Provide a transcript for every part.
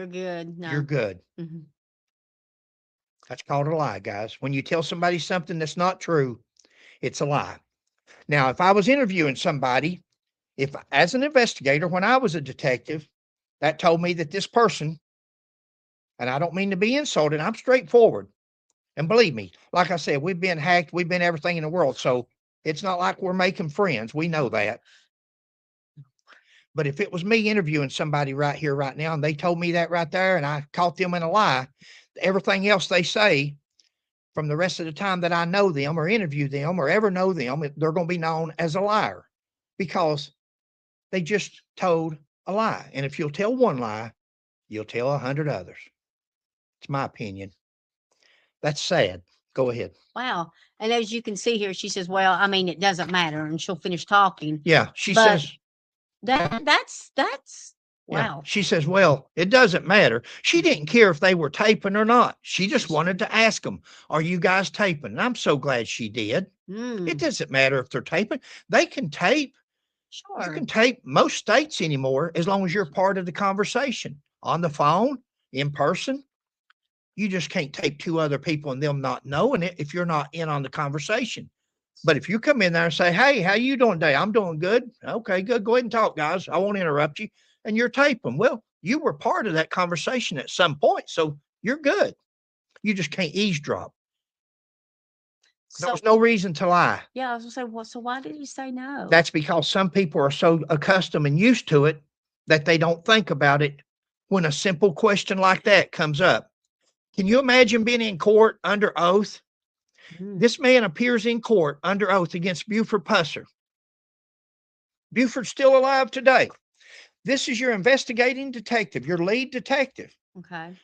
you're good. No. you're good. Mm-hmm. That's called a lie, guys. When you tell somebody something that's not true, it's a lie. Now, if I was interviewing somebody, if as an investigator, when I was a detective, that told me that this person, and I don't mean to be insulting, I'm straightforward. And believe me, like I said, we've been hacked, we've been everything in the world. So it's not like we're making friends. We know that. But if it was me interviewing somebody right here, right now, and they told me that right there, and I caught them in a lie, everything else they say from the rest of the time that I know them or interview them or ever know them, they're going to be known as a liar because they just told a lie. And if you'll tell one lie, you'll tell 100 others. It's my opinion. That's sad. Go ahead. Wow. And as you can see here, she says, well, I mean, it doesn't matter. And she'll finish talking. Yeah. She But says, that's yeah. wow. She says, well, it doesn't matter. She didn't care if they were taping or not. She just wanted to ask them, are you guys taping? And I'm so glad she did. It doesn't matter if they're taping. They can tape. Sure. You can tape most states anymore as long as you're part of the conversation on the phone, in person. You just can't tape two other people and them not knowing it if you're not in on the conversation. But if you come in there and say, hey, how you doing today? I'm doing good. Okay, good. Go ahead and talk, guys. I won't interrupt you. And you're taping. Well, you were part of that conversation at some point. So you're good. You just can't eavesdrop. There was no reason to lie. Yeah, I was gonna say, well, so why did you say no? That's because some people are so accustomed and used to it that they don't think about it when a simple question like that comes up. Can you imagine being in court under oath? This man appears in court under oath against Buford Pusser. Buford's still alive today. This is your investigating detective, your lead detective. Okay.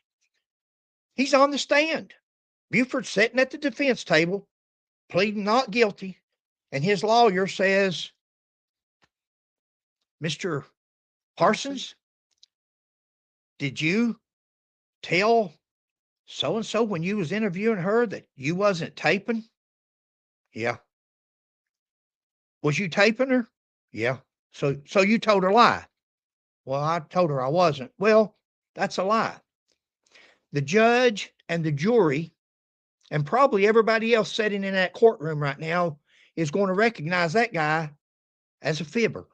He's on the stand. Buford's sitting at the defense table, pleading not guilty, and his lawyer says, Mr. Parsons, did you tell so-and-so when you was interviewing her that you wasn't taping? Yeah. Was you taping her? Yeah. So you told her a lie. Well, I told her I wasn't. Well, that's a lie. The judge and the jury and probably everybody else sitting in that courtroom right now is going to recognize that guy as a fibber.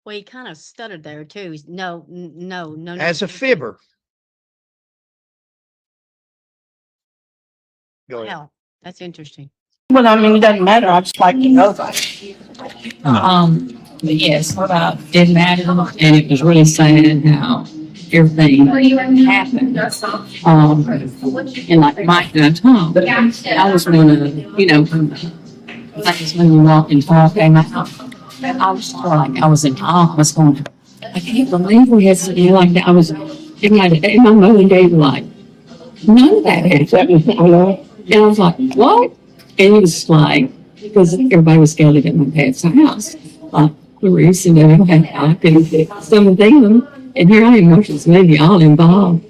Well, he kind of stuttered there too. No. As a fibber. Go ahead. Wow, that's interesting. Well, I mean, it doesn't matter. I just like to know that. But yes, didn't matter, and it was really sad how everything happened. And like Mike and I talked, I was gonna, things when you walk and talk came out. I was like, I was in awe. I was going, I can't believe we had something like that. I was in my mother and Dave were like, none of that happened. And I was like, what? And it was like, because everybody was gathered at my dad's house, like Clarice and everything, and some of them, and here I am, Motion's maybe all involved.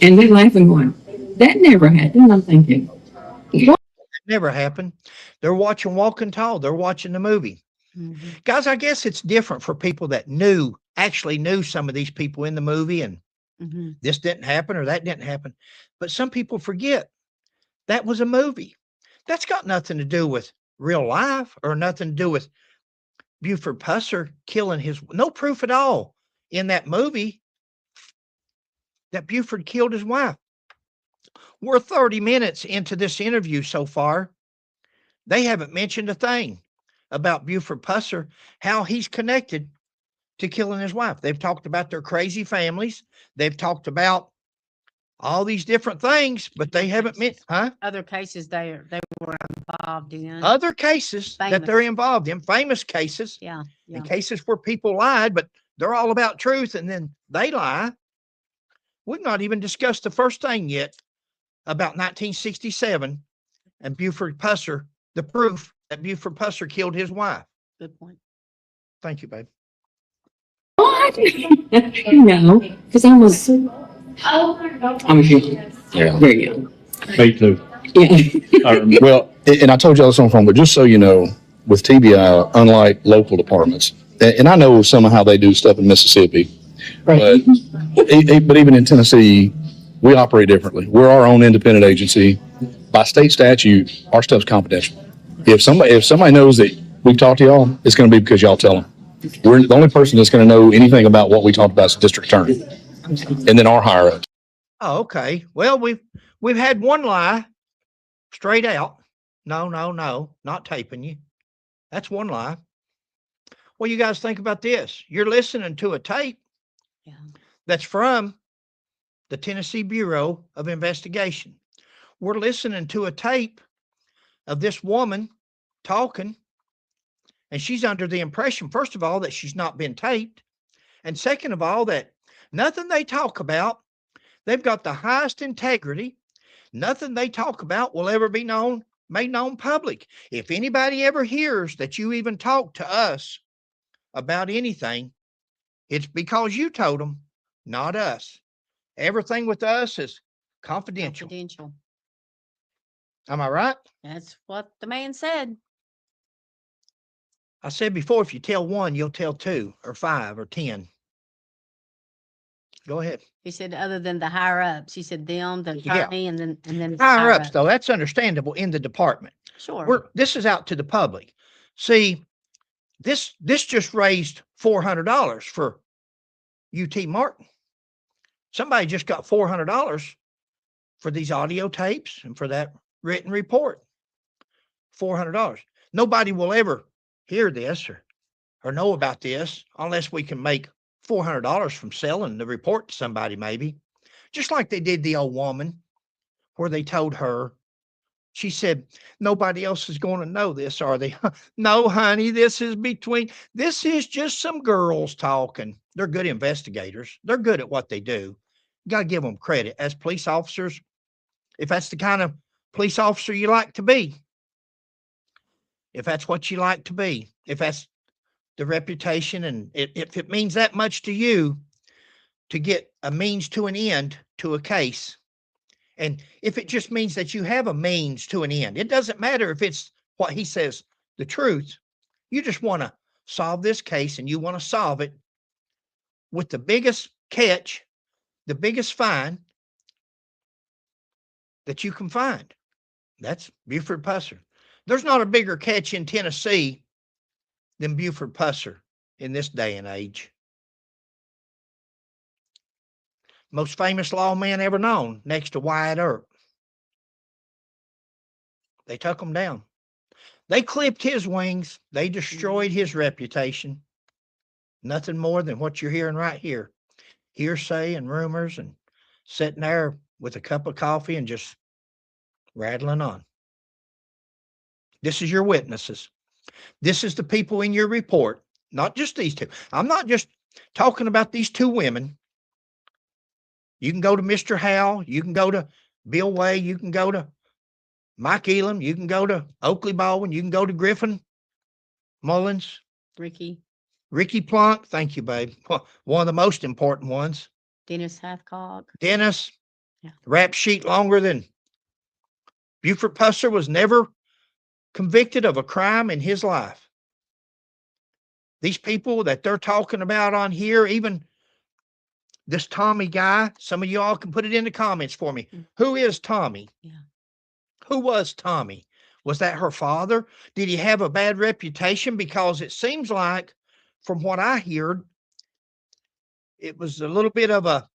And they're laughing, going, that never happened. I'm thinking, what? Never happened. They're watching Walk and Tall. They're watching the movie. Mm-hmm. Guys, I guess it's different for people that actually knew some of these people in the movie and this didn't happen or that didn't happen. But some people forget that was a movie. That's got nothing to do with real life or nothing to do with Buford Pusser killing no proof at all in that movie that Buford killed his wife. We're 30 minutes into this interview so far. They haven't mentioned a thing about Buford Pusser, how he's connected to killing his wife. They've talked about their crazy families. They've talked about all these different things, but they haven't other cases they were involved in. Other cases that they're involved in, famous cases. Yeah. And cases where people lied, but they're all about truth and then they lie. We've not even discussed the first thing yet about 1967 and Buford Pusser, the proof that Buford Pusser killed his wife. Good point. Thank you, babe. What? Because I was young. Yeah. Very young. Me too. Yeah. Well, and I told y'all this on the phone, but just so you know, with TBI, unlike local departments, and I know some of how they do stuff in Mississippi, But, but even in Tennessee, we operate differently. We're our own independent agency. By state statute, our stuff's confidential. If somebody knows that we've talked to y'all, it's going to be because y'all tell them. We're the only person that's going to know anything about what we talked about is the district attorney, and then our higher ups. Oh, okay. Well, we've had one lie straight out. No, not taping you. That's one lie. Well, you guys think about this. You're listening to a tape that's from the Tennessee Bureau of Investigation. We're listening to a tape of this woman talking, and she's under the impression, first of all, that she's not been taped, and second of all, that nothing they talk about, they've got the highest integrity. Nothing they talk about will ever be made known public. If anybody ever hears that you even talk to us about anything, it's because you told them, not us. Everything with us is confidential. Am I right? That's what the man said. I said before, if you tell one, you'll tell 2 or 5 or 10. Go ahead. He said, other than the higher ups, he said them, the attorney, and then the Higher ups, though, that's understandable in the department. Sure. This is out to the public. See, this just raised $400 for UT Martin. Somebody just got $400 for these audio tapes and for that written report. $400. Nobody will ever hear this or know about this unless we can make $400 from selling the report to somebody, maybe. Just like they did the old woman, where they told her, she said, nobody else is going to know this, are they? No, honey, this is just some girls talking. They're good investigators. They're good at what they do. You got to give them credit. As police officers, if that's the kind of police officer you like to be, if that's what you like to be, if that's the reputation, and if it means that much to you to get a means to an end to a case, and if it just means that you have a means to an end, it doesn't matter if it's what he says, the truth. You just want to solve this case, and you want to solve it with the biggest catch, the biggest find that you can find. That's Buford Pusser. There's not a bigger catch in Tennessee than Buford Pusser in this day and age. Most famous lawman ever known, next to Wyatt Earp. They took him down. They clipped his wings. They destroyed his reputation. Nothing more than what you're hearing right here. Hearsay and rumors, and sitting there with a cup of coffee and just rattling on. This is your witnesses. This is the people in your report, not just these two. I'm not just talking about these two women. You can go to Mr. Howell. You can go to Bill Way. You can go to Mike Elam. You can go to Oakley Baldwin. You can go to Griffin Mullins. Ricky Plunk. Thank you, babe. One of the most important ones. Dennis Hathcock. Dennis. Yeah. Rap sheet longer than Buford Pusser was never convicted of a crime in his life. These people that they're talking about on here, even this Tommy guy, some of y'all can put it in the comments for me. Who is Tommy? Yeah. Who was Tommy? Was that her father? Did he have a bad reputation? Because it seems like, from what I heard, it was a little bit of a,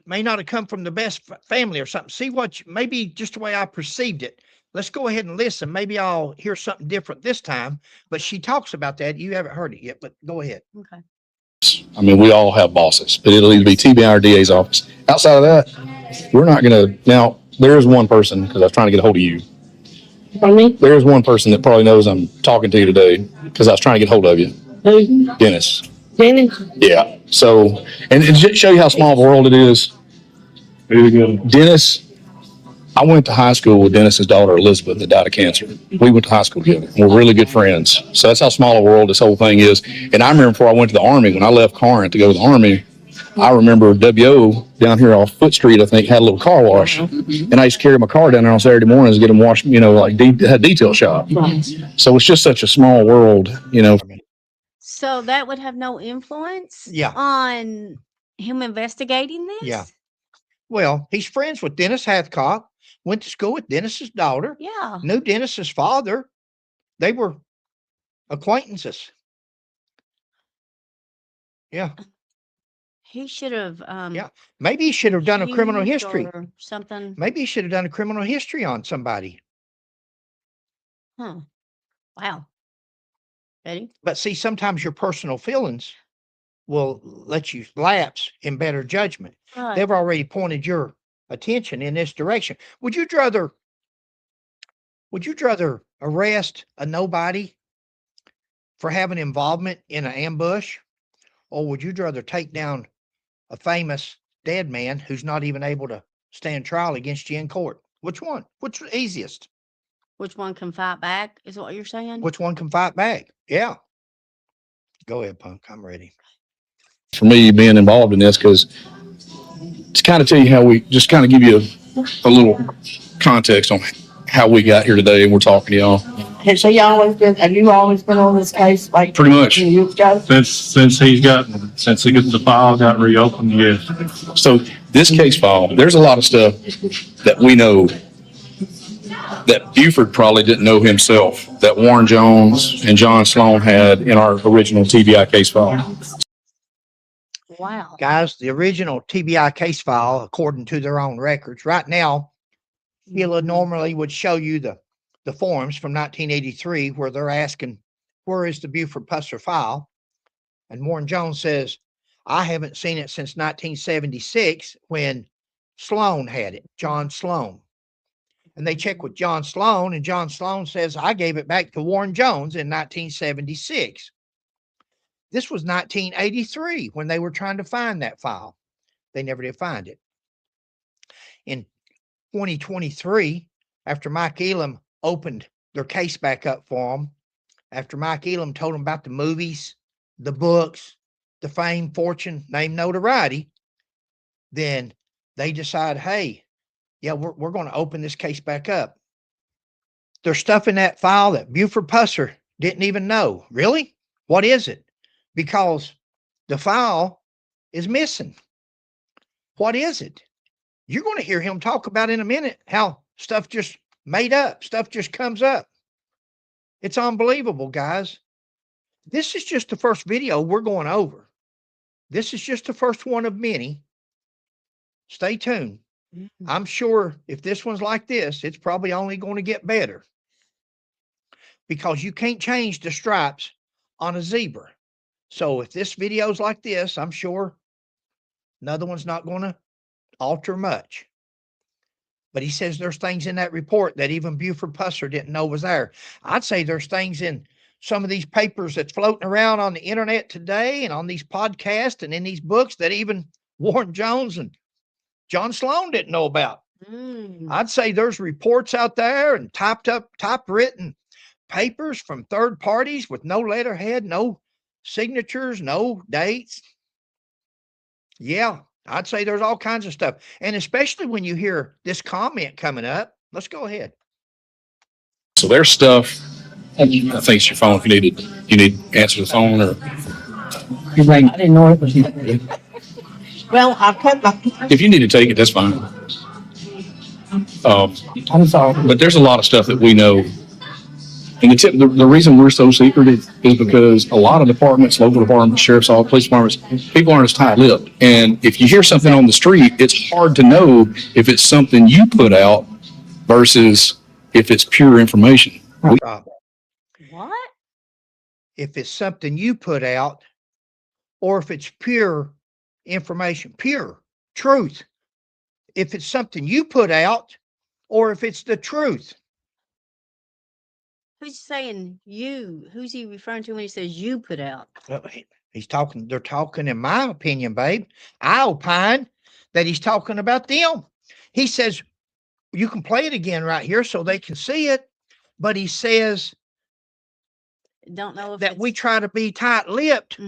may not have come from the best family or something. See what, maybe just the way I perceived it. Let's go ahead and listen. Maybe I'll hear something different this time. But she talks about that. You haven't heard it yet, but go ahead. Okay. I mean, we all have bosses, but it'll either be TBI or DA's office. Outside of that, we're not going to. Now, there is one person, because I was trying to get a hold of you. There is one person that probably knows I'm talking to you today, because I was trying to get a hold of you. Who? Dennis. Dennis? Yeah. So, and to show you how small of a world it is, Dennis, I went to high school with Dennis's daughter, Elizabeth, that died of cancer. We went to high school together. We're really good friends. So that's how small a world this whole thing is. And I remember before I went to the Army, when I left Corinth to go to the Army, I remember W.O. down here off Foot Street, I think, had a little car wash. And I used to carry my car down there on Saturday mornings and get them washed, like had a detail shop. So it's just such a small world, So that would have no influence Yeah. on him investigating this? Yeah. Well, he's friends with Dennis Hathcock, went to school with Dennis's daughter, Yeah. knew Dennis's father. They were acquaintances. Yeah. He should have Yeah. Maybe he should have done a criminal accused history. or something. Maybe he should have done a criminal history on somebody. Huh. Wow. Ready? But see, sometimes your personal feelings will let you lapse in better judgment. Right. They've already pointed your attention in this direction. Would you rather arrest a nobody for having involvement in an ambush, or would you rather take down a famous dead man who's not even able to stand trial against you in court? Which one? Which is easiest? Which one can fight back is what you're saying? Which one can fight back? Yeah. Go ahead, Punk. I'm ready. For me, being involved in this, because to kind of tell you how we just kind of give you a little context on how we got here today, and we're talking to y'all. Have you always been on this case? Like Pretty much. You've got Since he got the file got reopened, yes. So this case file, there's a lot of stuff that we know that Buford probably didn't know himself, that Warren Jones and John Sloan had in our original TBI case file. Wow. Guys, the original TBI case file, according to their own records, right now, Sheila normally would show you the forms from 1983 where they're asking, where is the Buford Pusser file? And Warren Jones says, I haven't seen it since 1976 when Sloan had it, John Sloan. And they check with John Sloan, and John Sloan says, I gave it back to Warren Jones in 1976. This was 1983 when they were trying to find that file. They never did find it. In 2023, after Mike Elam opened their case back up for them, after Mike Elam told them about the movies, the books, the fame, fortune, name, notoriety, then they decide, hey, yeah, we're going to open this case back up. There's stuff in that file that Buford Pusser didn't even know. Really? What is it? Because the file is missing. What is it? You're going to hear him talk about in a minute how stuff just made up, stuff just comes up. It's unbelievable, guys. This is just the first video we're going over. This is just the first one of many. Stay tuned. I'm sure if this one's like this, it's probably only going to get better, because you can't change the stripes on a zebra. So if this video's like this, I'm sure another one's not going to alter much. But he says there's things in that report that even Buford Pusser didn't know was there. I'd say there's things in some of these papers that's floating around on the internet today and on these podcasts and in these books that even Warren Jones and John Sloan didn't know about. I'd say there's reports out there and typewritten papers from third parties with no letterhead, no signatures, no dates. Yeah, I'd say there's all kinds of stuff. And especially when you hear this comment coming up. Let's go ahead. So there's stuff. I think it's your phone. If you need to answer the phone, or I didn't know it was you. Well, I cut my. if you need to take it, that's fine. I'm sorry. But there's a lot of stuff that we know. And the reason we're so secretive is because a lot of departments, local departments, sheriff's office, police departments, people aren't as tight-lipped. And if you hear something on the street, it's hard to know if it's something you put out versus if it's pure information. What? If it's something you put out or if it's pure information, pure truth. If it's something you put out or if it's the truth. Who's saying you? Who's he referring to when he says you put out? They're talking, in my opinion, babe. I opine that he's talking about them. He says, you can play it again right here so they can see it. But he says, don't know if that we try to be tight-lipped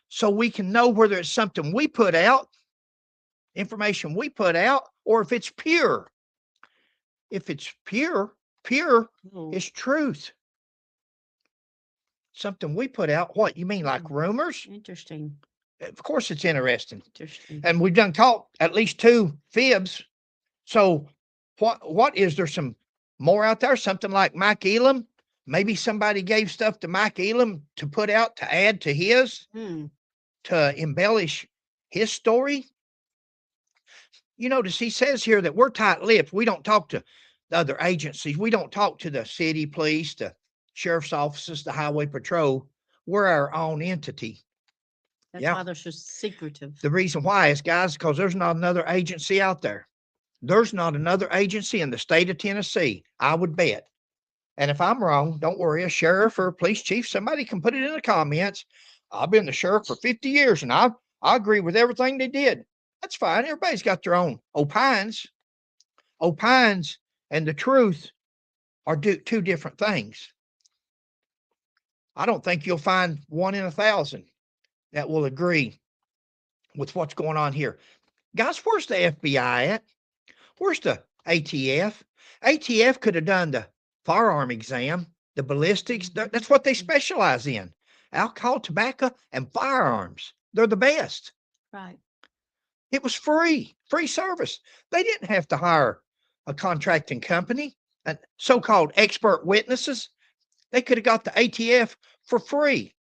so we can know whether it's something we put out, information we put out, or if it's pure. If it's pure is truth. something we put out. What, you mean like rumors? Interesting. Of course it's interesting. Interesting. And we've done caught at least 2 fibs. So what is there some more out there? Something like Mike Elam? Maybe somebody gave stuff to Mike Elam to put out to add to his, to embellish his story. You notice he says here that we're tight-lipped. We don't talk to the other agencies. We don't talk to the city police, the sheriff's offices, the highway patrol. We're our own entity. That's Yeah. why they're so secretive. The reason why is, guys, because there's not another agency out there. There's not another agency in the state of Tennessee, I would bet. And if I'm wrong, don't worry, a sheriff or a police chief, somebody can put it in the comments. I've been the sheriff for 50 years and I agree with everything they did. That's fine. Everybody's got their own opines. Opines and the truth are two different things. I don't think you'll find 1 in 1,000 that will agree with what's going on here. Guys, where's the FBI at? Where's the ATF? ATF could have done the firearm exam, the ballistics. That's what they specialize in. Alcohol, tobacco, and firearms. They're the best. Right. It was free service. They didn't have to hire a contracting company and so-called expert witnesses. They could have got the ATF for free.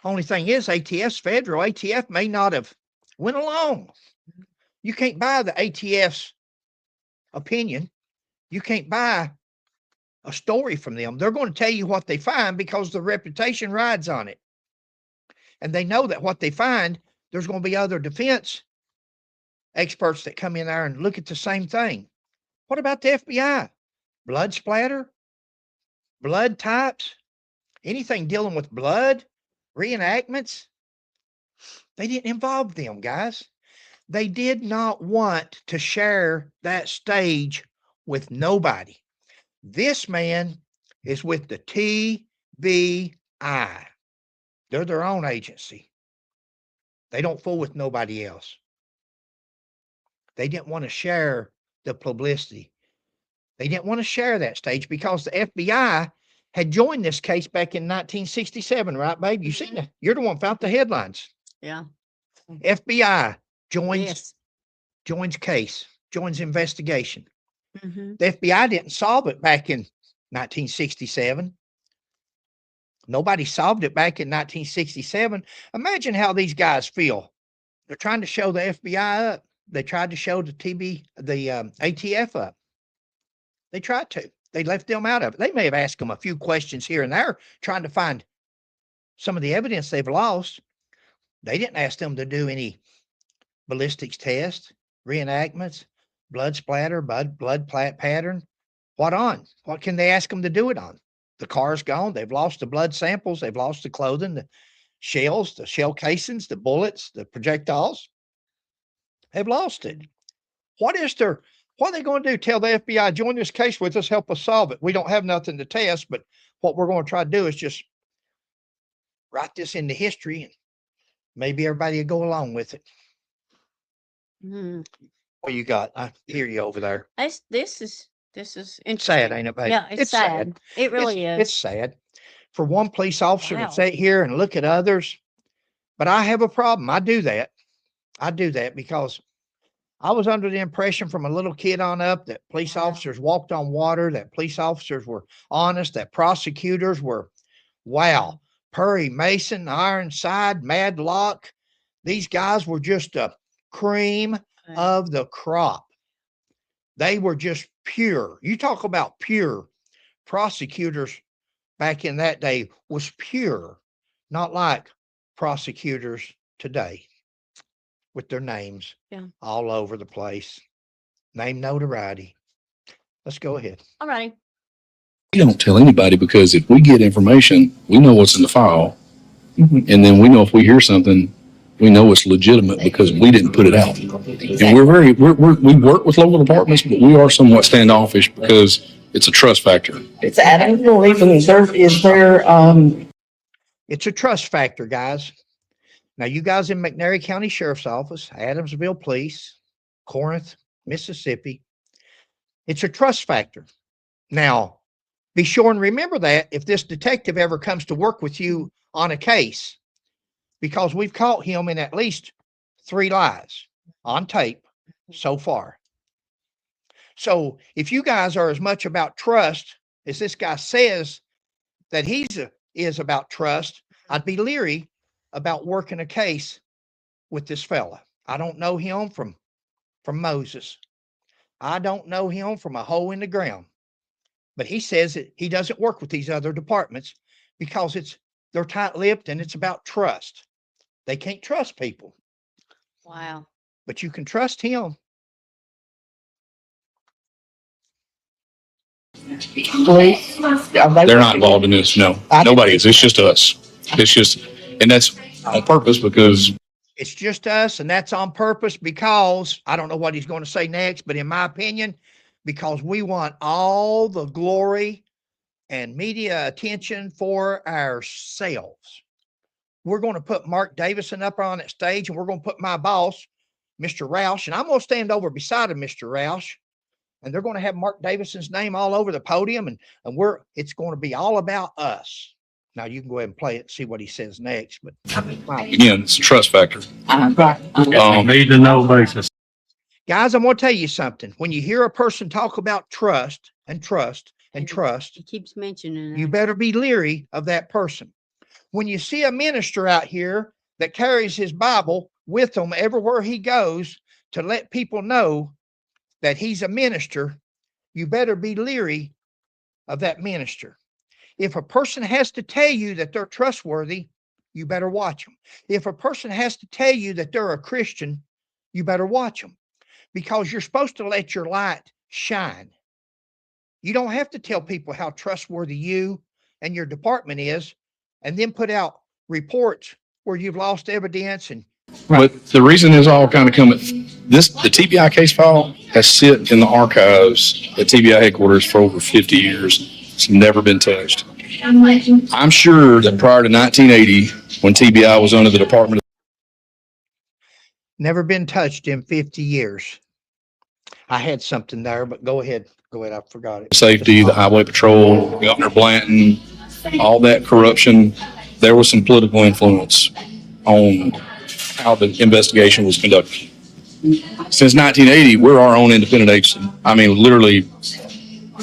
Only thing is, ATF's federal. ATF may not have went along. You can't buy the ATF's opinion. You can't buy a story from them. They're going to tell you what they find because the reputation rides on it. And they know that what they find, there's going to be other defense experts that come in there and look at the same thing. What about the FBI? Blood splatter? Blood types? Anything dealing with blood? Reenactments? They didn't involve them, guys. They did not want to share that stage with nobody. This man is with the TBI. They're their own agency. They don't fool with nobody else. They didn't want to share the publicity. They didn't want to share that stage because the FBI had joined this case back in 1967, right, babe? You seen it. You're the one found the headlines. Yeah. FBI joins Yes. case, joins investigation. Mm-hmm. The FBI didn't solve it back in 1967. Nobody solved it back in 1967. Imagine how these guys feel. They're trying to show the FBI up. They tried to show the ATF up. They tried to. They left them out of it. They may have asked them a few questions here and there, trying to find some of the evidence they've lost. They didn't ask them to do any ballistics tests, reenactments, blood splatter, blood pattern. What on? What can they ask them to do it on? The car's gone. They've lost the blood samples. They've lost the clothing, the shells, the shell casings, the bullets, the projectiles. They've lost it. What are they going to do? Tell the FBI, join this case with us, help us solve it. We don't have nothing to test, but what we're going to try to do is just write this into history and maybe everybody will go along with it. Mm. What you got? I hear you over there. This is interesting. Sad, ain't it, babe? Yeah, it's sad. It really is. It's sad for one police officer Wow. to sit here and look at others. But I have a problem. I do that because I was under the impression from a little kid on up that police officers walked on water, that police officers were honest, that prosecutors were, wow, Perry Mason, Ironside, Madlock. These guys were just a cream of the crop. They were just pure. You talk about pure. Prosecutors back in that day was pure, not like prosecutors today with their names all over the place. Name notoriety. Let's go ahead. All right. We don't tell anybody because if we get information, we know what's in the file. And then we know if we hear something, we know it's legitimate because we didn't put it out. And we work with local departments, but we are somewhat standoffish because it's a trust factor. It's Adam believing is there It's a trust factor, guys. Now, you guys in McNairy County Sheriff's Office, Adamsville Police, Corinth, Mississippi, it's a trust factor. Now, Be sure and remember that if this detective ever comes to work with you on a case, because we've caught him in at least 3 lies on tape so far. So if you guys are as much about trust as this guy says that is about trust, I'd be leery about working a case with this fella. I don't know him from Moses. I don't know him from a hole in the ground. But he says that he doesn't work with these other departments because they're tight-lipped and it's about trust. They can't trust people. Wow. But you can trust him. Police, are They're not involved in this. No, nobody is. It's just us. It's just, and that's on purpose because It's just us, and that's on purpose because I don't know what he's going to say next, but in my opinion, because we want all the glory and media attention for ourselves. We're going to put Mark Davison up on that stage, and we're going to put my boss, Mr. Roush, and I'm going to stand over beside him, Mr. Roush, and they're going to have Mark Davison's name all over the podium, and it's going to be all about us. Now you can go ahead and play it and see what he says next, but again, it's a trust factor. Need to know basis. guys, I'm going to tell you something. When you hear a person talk about trust and trust and trust, He keeps mentioning you it. better be leery of that person. When you see a minister out here that carries his Bible with him everywhere he goes to let people know that he's a minister, you better be leery of that minister. If a person has to tell you that they're trustworthy, you better watch them. If a person has to tell you that they're a Christian, you better watch them, because you're supposed to let your light shine. You don't have to tell people how trustworthy you and your department is and then put out reports where you've lost evidence. And But the reason is all kind of coming. The TBI case file has sit in the archives at TBI headquarters for over 50 years. It's never been touched. I'm sure that prior to 1980, when TBI was under the Department never been touched in 50 years. I had something there, but go ahead. I forgot it. of Safety, the Highway Patrol, Governor Blanton, all that corruption, there was some political influence on how the investigation was conducted. Since 1980, we're our own independent agency. I mean, literally,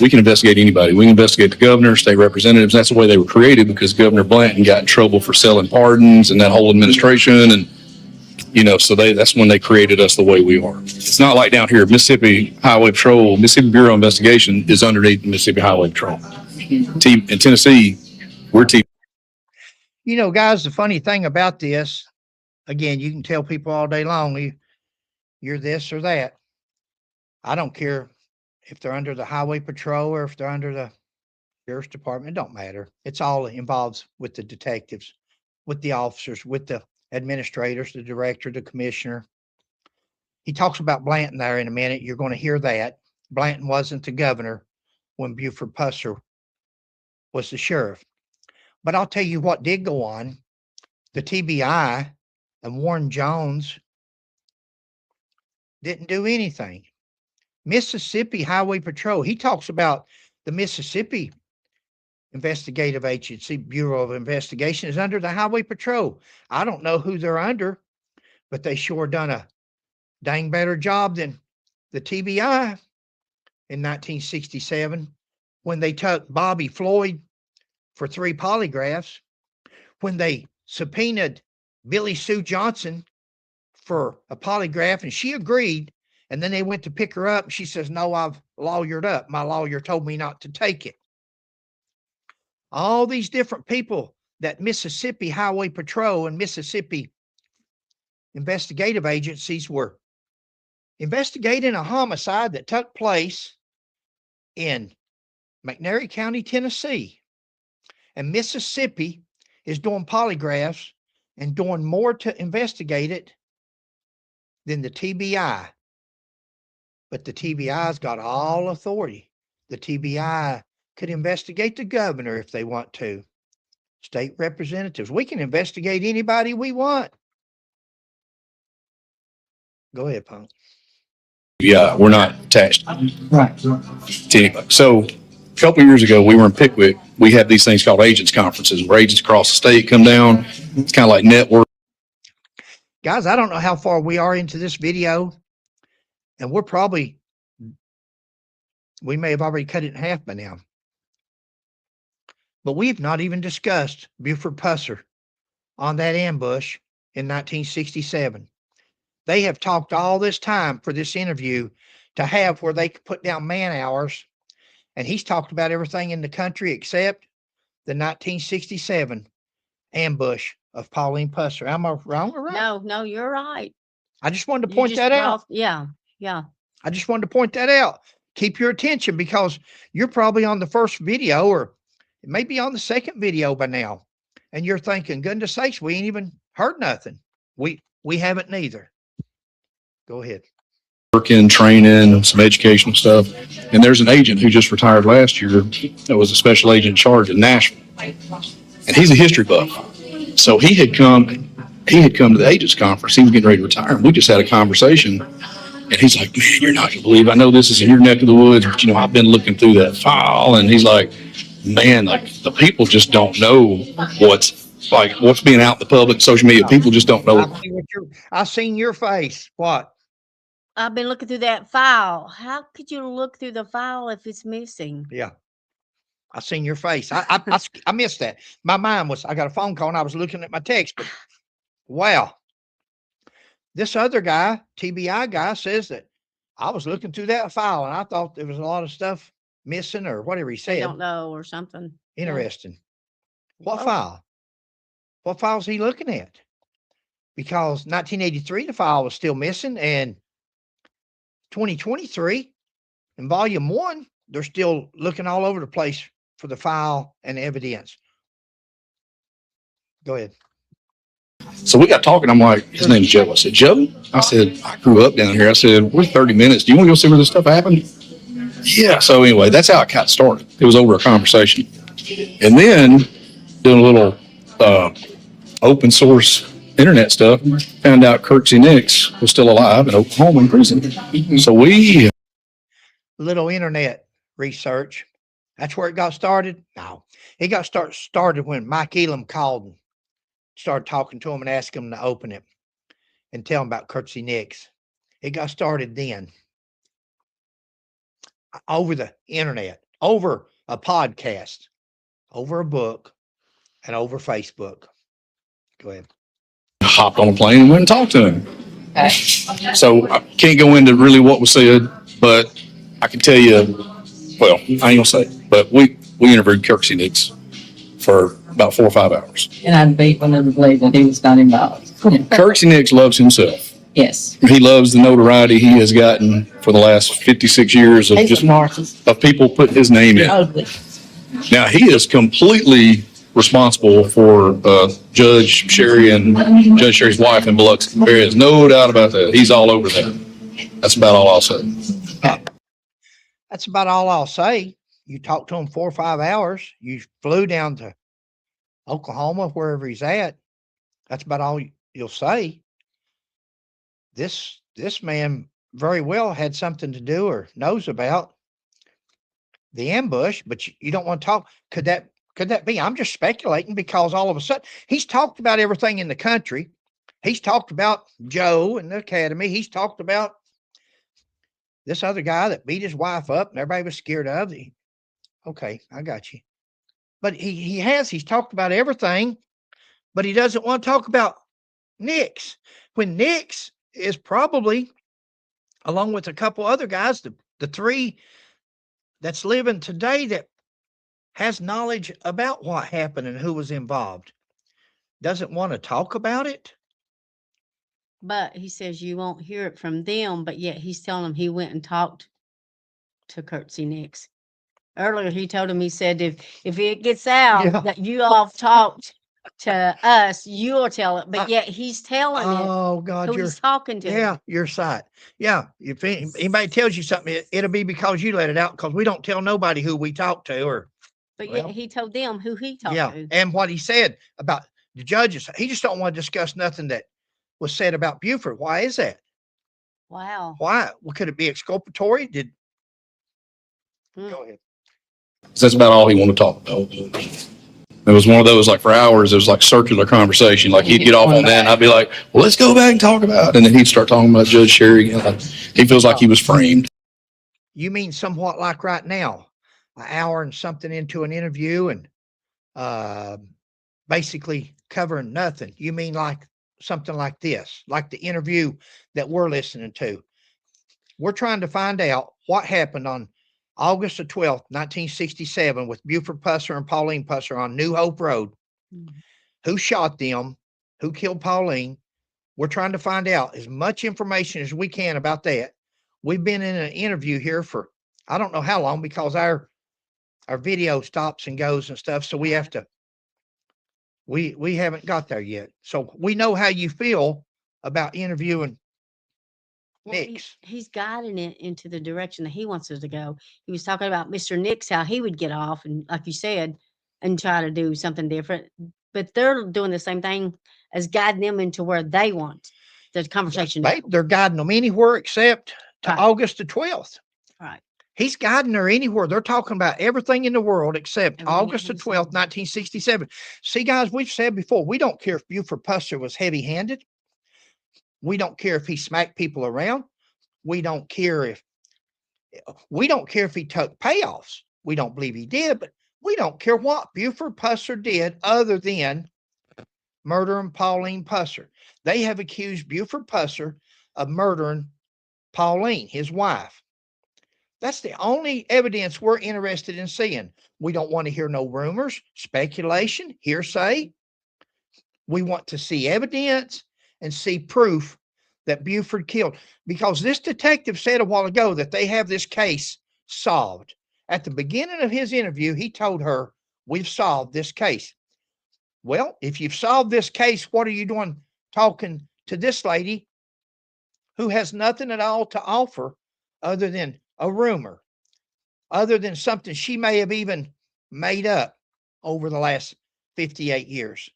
we can investigate anybody. We can investigate the governor, state representatives. That's the way they were created, because Governor Blanton got in trouble for selling pardons and that whole administration. And, so that's when they created us the way we are. It's not like down here, Mississippi Highway Patrol, Mississippi Bureau of Investigation is underneath the Mississippi Highway Patrol. In Tennessee, we're Guys, the funny thing about this, again, you can tell people all day long, you're this or that. I don't care if they're under the Highway Patrol or if they're under the Sheriff's Department. It don't matter. It's all involved with the detectives, with the officers, with the administrators, the director, the commissioner. He talks about Blanton there in a minute. You're going to hear that. Blanton wasn't the governor when Buford Pusser was the sheriff. But I'll tell you what did go on. The TBI and Warren Jones didn't do anything. Mississippi Highway Patrol, he talks about the Mississippi Investigative Agency, Bureau of Investigation is under the Highway Patrol. I don't know who they're under, but they sure done a dang better job than the TBI in 1967 when they took Bobby Floyd for 3 polygraphs, when they subpoenaed Billy Sue Johnson for a polygraph and she agreed, and then they went to pick her up and she says, "No, I've lawyered up. My lawyer told me not to take it." All these different people that Mississippi Highway Patrol and Mississippi investigative agencies were investigating a homicide that took place in McNairy County, Tennessee. And Mississippi is doing polygraphs and doing more to investigate it than the TBI. But the TBI's got all authority. The TBI could investigate the governor if they want to. State representatives. We can investigate anybody we want. Go ahead, Punk. we're not attached Right. to anybody. So A couple of years ago, we were in Pickwick. We had these things called agents conferences where agents across the state come down. It's kind of like network. Guys, I don't know how far we are into this video, and we may have already cut it in half by now. But we've not even discussed Buford Pusser on that ambush in 1967. They have talked all this time for this interview to have where they could put down man hours, and he's talked about everything in the country except the 1967 ambush of Pauline Pusser. Am I wrong or right? No, you're right. I just wanted to You point just that out. Yeah. I just wanted to point that out. Keep your attention because you're probably on the first video or maybe on the second video by now. And you're thinking, goodness sakes, we ain't even heard nothing. We haven't neither. Go ahead. Working, training, some educational stuff. And there's an agent who just retired last year that was a special agent in charge in Nashville. And he's a history buff. So he had come to the agents conference. He was getting ready to retire. And we just had a conversation. And he's like, man, you're not going to believe, I know this is in your neck of the woods, but I've been looking through that file. And he's like, man, like the people just don't know what's being out in the public, social media. People just don't know. I've seen your face. What? I've been looking through that file. How could you look through the file if it's missing? Yeah. I seen your face. I missed that. My mind was, I got a phone call and I was looking at my text, but wow. This other guy, TBI guy, says that I was looking through that file and I thought there was a lot of stuff missing or whatever he said. I don't know or something. Interesting. Yeah. What file? What file is he looking at? Because 1983, the file was still missing, and 2023, in volume 1, they're still looking all over the place for the file and evidence. Go ahead. So we got talking. I'm like, his name's Joe. I said, Joe? I said, I grew up down here. I said, we're 30 minutes. Do you want to go see where this stuff happened? Yeah. So anyway, that's how it got started. It was over a conversation. And then doing a little open source internet stuff, found out Kirksey Nix was still alive in Oklahoma in prison. So we... Little internet research. That's where it got started? No. It got started when Mike Elam called and started talking to him and asked him to open it and tell him about Kirksey Nix. It got started then. Over the internet, over a podcast, over a book, and over Facebook. Go ahead. Hopped on a plane and went and talked to him. So I can't go into really what was said, but I can tell you, well, I ain't gonna say, but we interviewed Kirksey Nix for about 4 or 5 hours. And I debate one of the believe that he was not involved. Kirksey Nix loves himself. Yes. He loves the notoriety he has gotten for the last 56 years of He's just a narcissist. of people putting his name in. Ugly. Now he is completely responsible for Judge Sherry and Judge Sherry's wife in Biloxi. There is no doubt about that. He's all over that. That's about all I'll say. That's about all I'll say. You talked to him 4 or 5 hours. You flew down to Oklahoma, wherever he's at. That's about all you'll say. This man very well had something to do or knows about the ambush, but you don't want to talk. Could that be? I'm just speculating because all of a sudden he's talked about everything in the country. He's talked about Joe and the academy. He's talked about this other guy that beat his wife up and everybody was scared of. Okay, I got you. But he's talked about everything, but he doesn't want to talk about Nix. When Nix is probably, along with a couple other guys, the 3 that's living today that has knowledge about what happened and who was involved, doesn't want to talk about it. But he says you won't hear it from them, but yet he's telling them he went and talked to Kirksey Nix. Earlier he told him, he said, if it gets out that you all talked to us, you'll tell it. But yet he's telling Oh God, who he's talking to. Yeah, your side. Yeah, if anybody tells you something, it'll be because you let it out, because we don't tell nobody who we talk to. Or But yet he told them who he talked to. And what he said about the judges, he just don't want to discuss nothing that was said about Buford. Why is that? Wow. Why? Well, could it be exculpatory? Go ahead. That's about all he wanted to talk about. It was one of those, like, for hours, it was like circular conversation. Like, he'd get off on that, and I'd be like, well, let's go back and talk about it. And then he'd start talking about Judge Sherry again. Like, he feels like he was framed. You mean somewhat like right now, an hour and something into an interview and basically covering nothing? You mean like something like this, like the interview that we're listening to? We're trying to find out what happened on August the 12th, 1967 with Buford Pusser and Pauline Pusser on New Hope Road. Who shot them? Who killed Pauline? We're trying to find out as much information as we can about that. We've been in an interview here for I don't know how long because our video stops and goes and stuff. So we have to, we haven't got there yet. So we know how you feel about interviewing Nix. He's guiding it into the direction that he wants us to go. He was talking about Mr. Nix, how he would get off and, like you said, and try to do something different. But they're doing the same thing as guiding them into where they want the conversation to go. They're guiding them anywhere except to Right. August the 12th. Right. He's guiding her anywhere. They're talking about everything in the world except Everything August the else. 12th, 1967. See, guys, we've said before, we don't care if Buford Pusser was heavy-handed. We don't care if he smacked people around. We don't care if he took payoffs. We don't believe he did, but we don't care what Buford Pusser did other than murdering Pauline Pusser. They have accused Buford Pusser of murdering Pauline, his wife. That's the only evidence we're interested in seeing. We don't want to hear no rumors, speculation, hearsay. We want to see evidence and see proof that Buford killed, because this detective said a while ago that they have this case solved. At the beginning of his interview, he told her, we've solved this case. Well, if you've solved this case, what are you doing talking to this lady who has nothing at all to offer other than a rumor, other than something she may have even made up over the last 58 years?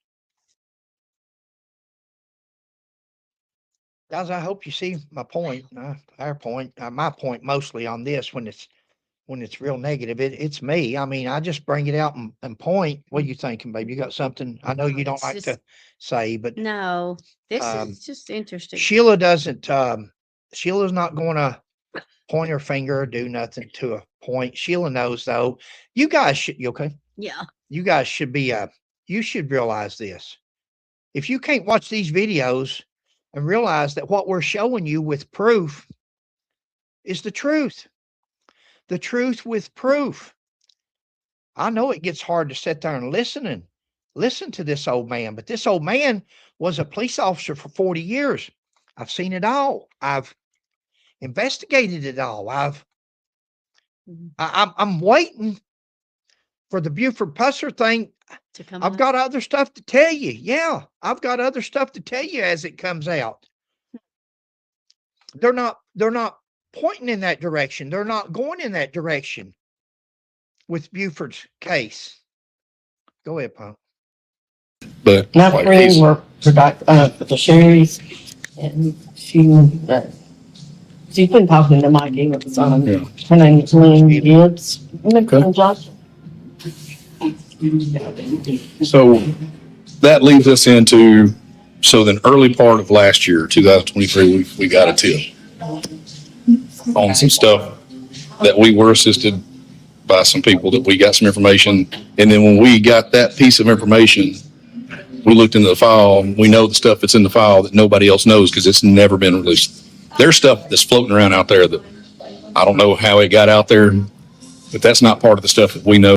Guys, I hope you see my point, our point, my point mostly on this when it's real negative. It's me. I mean, I just bring it out and point. What are you thinking, babe? You got something? I know you don't It's like just- to say, but No, this Um, is just interesting. Sheila doesn't, Sheila's not going to point her finger or do nothing to a point. Sheila knows though. You guys should, you okay? Yeah. You guys should be, you should realize this. If you can't watch these videos and realize that what we're showing you with proof is the truth with proof. I know it gets hard to sit there and listen to this old man, but this old man was a police officer for 40 years. I've seen it all. I've investigated it all. I'm waiting for the Buford Pusser thing. To come I've out. got other stuff to tell you. Yeah, I've got other stuff to tell you as it comes out. They're not pointing in that direction. They're not going in that direction with Buford's case. Go ahead, Punk. But My like, friends he's- were for the Sherry's, and she's been talking to Mike Evans on, Yeah. her name is Lynn Gibbs. Okay. Josh. So that leads us into, so then early part of last year, 2023, we got a tip on some stuff that we were assisted by some people that we got some information. And then when we got that piece of information, we looked into the file and we know the stuff that's in the file that nobody else knows because it's never been released. There's stuff that's floating around out there that I don't know how it got out there, but that's not part of the stuff that we know.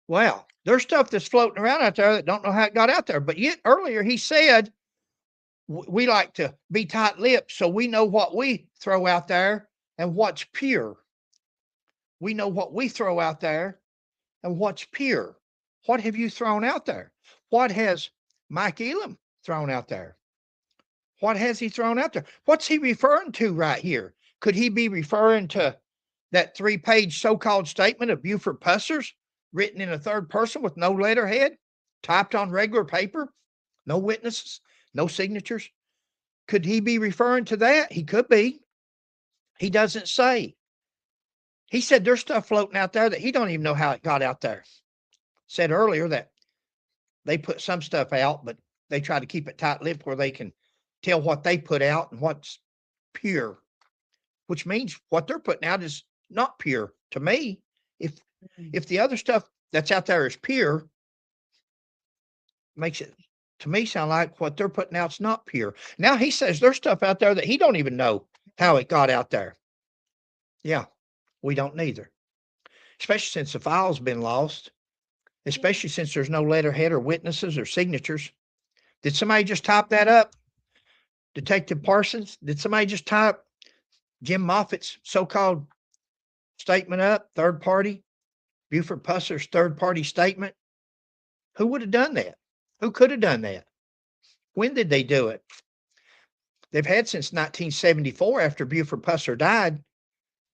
Well, there's stuff that's floating around out there that don't know how it got out there. But yet earlier he said we like to be tight-lipped so we know what we throw out there and what's pure. We know what we throw out there and what's pure. What have you thrown out there? What has Mike Elam thrown out there? What has he thrown out there? What's he referring to right here? Could he be referring to that 3-page so-called statement of Buford Pusser's written in a third person with no letterhead, typed on regular paper, no witnesses, no signatures? Could he be referring to that? He could be. He doesn't say. He said there's stuff floating out there that he don't even know how it got out there. Said earlier that they put some stuff out, but they try to keep it tight-lipped where they can tell what they put out and what's pure, which means what they're putting out is not pure to me. If the other stuff that's out there is pure, makes it to me sound like what they're putting out's not pure. Now he says there's stuff out there that he don't even know how it got out there. Yeah, we don't neither. Especially since the file's been lost, especially since there's no letterhead or witnesses or signatures. Did somebody just type that up? Detective Parsons? Did somebody just type Jim Moffitt's so-called statement up, third party? Buford Pusser's third party statement? Who would have done that? Who could have done that? When did they do it? They've had since 1974 after Buford Pusser died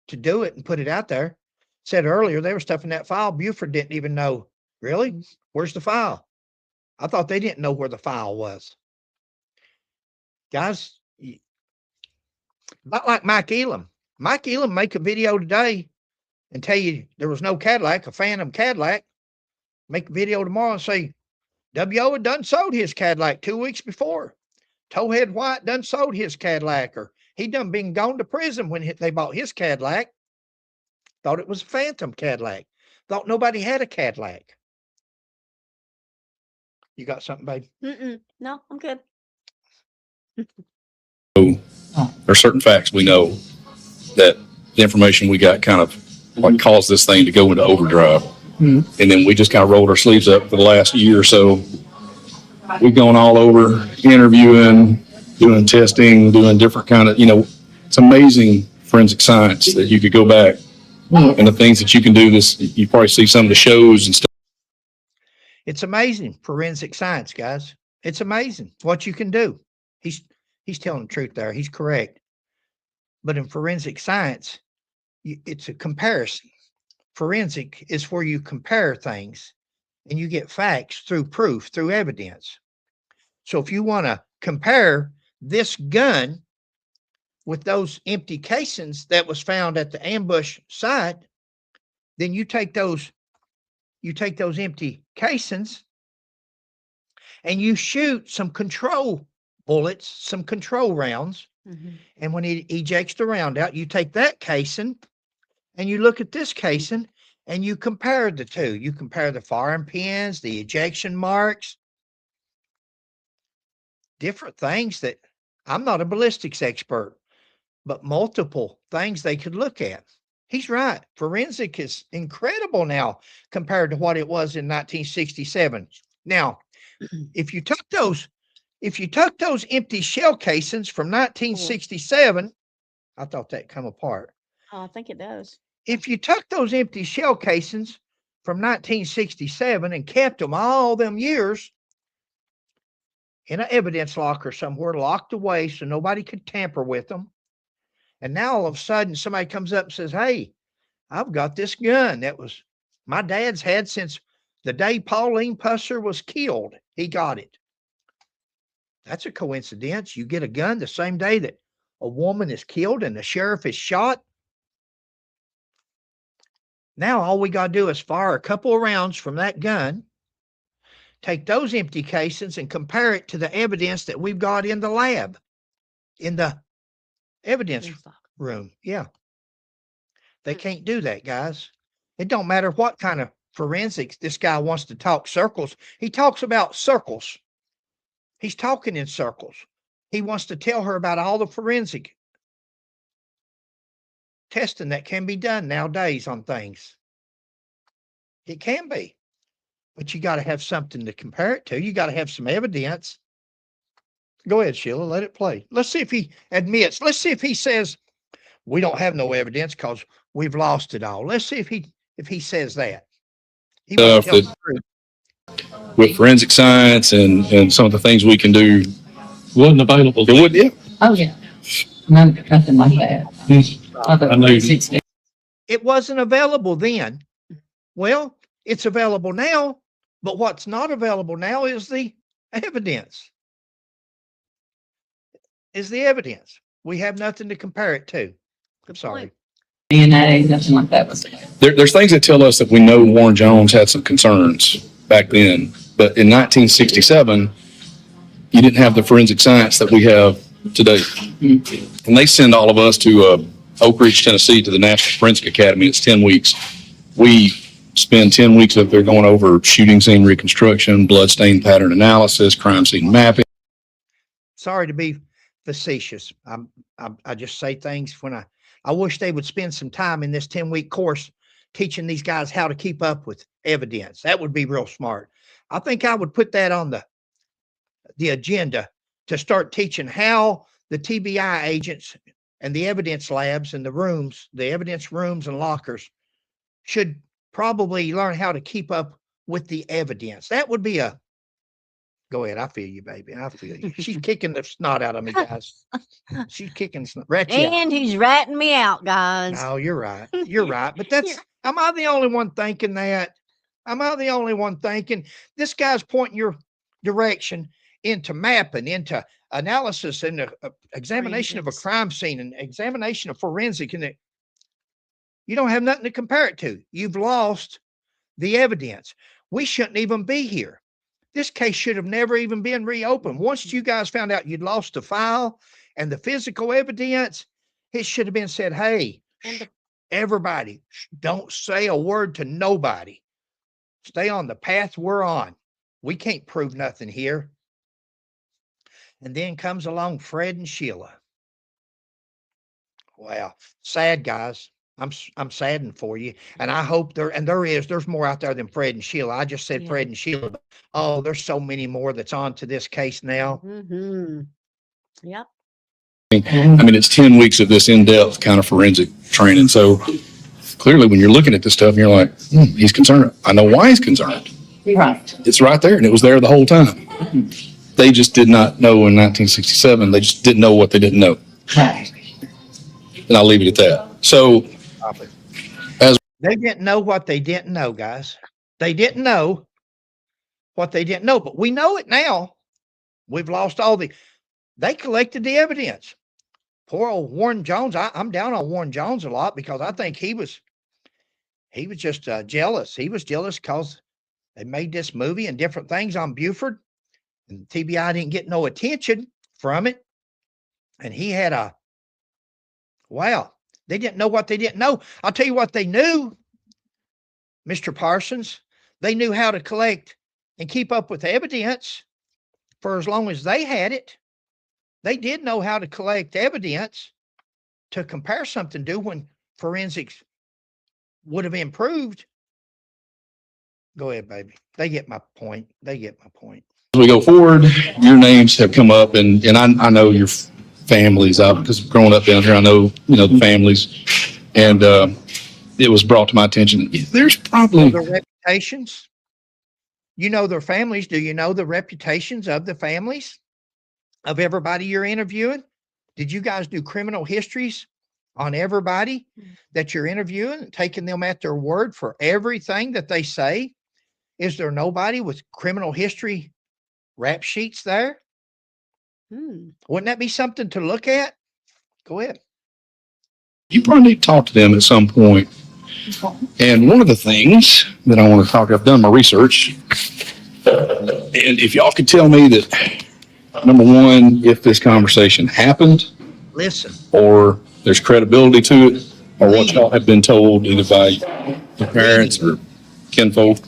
to do it and put it out there. Said earlier, there was stuff in that file Buford didn't even know. Really? Where's the file? I thought they didn't know where the file was. Guys, not like Mike Elam. Mike Elam make a video today and tell you there was no Cadillac, a Phantom Cadillac. Make a video tomorrow and say, W.O. had done sold his Cadillac 2 weeks before. Towhead White done sold his Cadillac, or he done been gone to prison when they bought his Cadillac. Thought it was a Phantom Cadillac. Thought nobody had a Cadillac. You got something, babe? No, I'm good. So there are certain facts we know that the information we got kind of like caused this thing to go into overdrive. And then we just kind of rolled our sleeves up for the last year or so. We've gone all over interviewing, doing testing, doing different kind of, it's amazing forensic science that you could go back and the things that you can do. This, you probably see some of the shows and stuff. It's amazing forensic science, guys. It's amazing what you can do. He's telling the truth there. He's correct. But in forensic science, it's a comparison. Forensic is where you compare things and you get facts through proof, through evidence. So if you want to compare this gun with those empty casings that was found at the ambush site, then you take those empty casings and you shoot some control bullets, some control rounds. And when he ejects the round out, you take that casing and you look at this casing and you compare the two. You compare the firing pins, the ejection marks, different things that I'm not a ballistics expert, but multiple things they could look at. He's right. Forensic is incredible now compared to what it was in 1967. Now, if you took those empty shell casings from 1967, I thought that come apart. Oh, I think it does. If you took those empty shell casings from 1967 and kept them all them years in an evidence locker somewhere, locked away so nobody could tamper with them, and now all of a sudden somebody comes up and says, hey, I've got this gun that was my dad's had since the day Pauline Pusser was killed. He got it. That's a coincidence. You get a gun the same day that a woman is killed and the sheriff is shot. Now all we got to do is fire a couple of rounds from that gun, take those empty casings and compare it to the evidence that we've got in the lab, in the evidence room. Yeah. They can't do that, guys. It don't matter what kind of forensics this guy wants to talk circles. He talks about circles. He's talking in circles. He wants to tell her about all the forensic testing that can be done nowadays on things. It can be, but you got to have something to compare it to. You got to have some evidence. Go ahead, Sheila, let it play. Let's see if he admits. Let's see if he says we don't have no evidence because we've lost it all. Let's see if he says that. He won't tell the truth. With forensic science and some of the things we can do, Wasn't available. it would, yeah. Oh, yeah. Nothing like that. I know you- It wasn't available then. Well, it's available now, but what's not available now is the evidence. We have nothing to compare it to. I'm sorry. DNA, nothing like that was. There's things that tell us that we know Warren Jones had some concerns back then, but in 1967, you didn't have the forensic science that we have today. And they send all of us to Oak Ridge, Tennessee, to the National Forensic Academy. It's 10 weeks. We spend 10 weeks up there going over shooting scene reconstruction, bloodstain pattern analysis, crime scene mapping. Sorry to be facetious. I just say things when I wish they would spend some time in this 10-week course teaching these guys how to keep up with evidence. That would be real smart. I think I would put that on the agenda to start teaching how the TBI agents and the evidence labs and the evidence rooms and lockers should probably learn how to keep up with the evidence. That would be go ahead. I feel you, baby. I feel you. She's kicking the snot out of me, guys. She's kicking snot. And he's ratting me out, guys. No, you're right. You're right. But am I the only one thinking that? Am I the only one thinking this guy's pointing your direction into mapping, into analysis, and examination of a crime scene and examination of forensic, and you don't have nothing to compare it to. You've lost the evidence. We shouldn't even be here. This case should have never even been reopened. Once you guys found out you'd lost the file and the physical evidence, it should have been said, hey, everybody, don't say a word to nobody. Stay on the path we're on. We can't prove nothing here. And then comes along Fred and Sheila. Wow, sad, guys. I'm saddened for you. And I hope there's more out there than Fred and Sheila. I just said Fred and Sheila. But, oh, there's so many more that's on to this case now. Mm-hmm. Yep. I mean, it's 10 weeks of this in-depth kind of forensic training. So clearly when you're looking at this stuff and you're like, he's concerned. I know why he's concerned. Right. It's right there. And it was there the whole time. They just did not know in 1967. They just didn't know what they didn't know. Right. And I'll leave it at that. So they didn't know what they didn't know, guys. They didn't know what they didn't know, but we know it now. We've lost they collected the evidence. Poor old Warren Jones. I'm down on Warren Jones a lot because I think he was just jealous. He was jealous because they made this movie and different things on Buford, and TBI didn't get no attention from it. And he had they didn't know what they didn't know. I'll tell you what they knew, Mr. Parsons. They knew how to collect and keep up with evidence for as long as they had it. They did know how to collect evidence to compare something to when forensics would have improved. Go ahead, baby. They get my point. As we go forward, your names have come up, and I know your families, because growing up down here, I know, the families, and it was brought to my attention. There's probably their reputations. You know their families. Do you know the reputations of the families of everybody you're interviewing? Did you guys do criminal histories on everybody that you're interviewing, taking them at their word for everything that they say? Is there nobody with criminal history rap sheets there? Wouldn't that be something to look at? Go ahead. You probably need to talk to them at some point. And one of the things that I want to talk, I've done my research, and if y'all could tell me that, number one, if this conversation happened, listen, or there's credibility to it, or what y'all have been told either by your parents or kinfolk,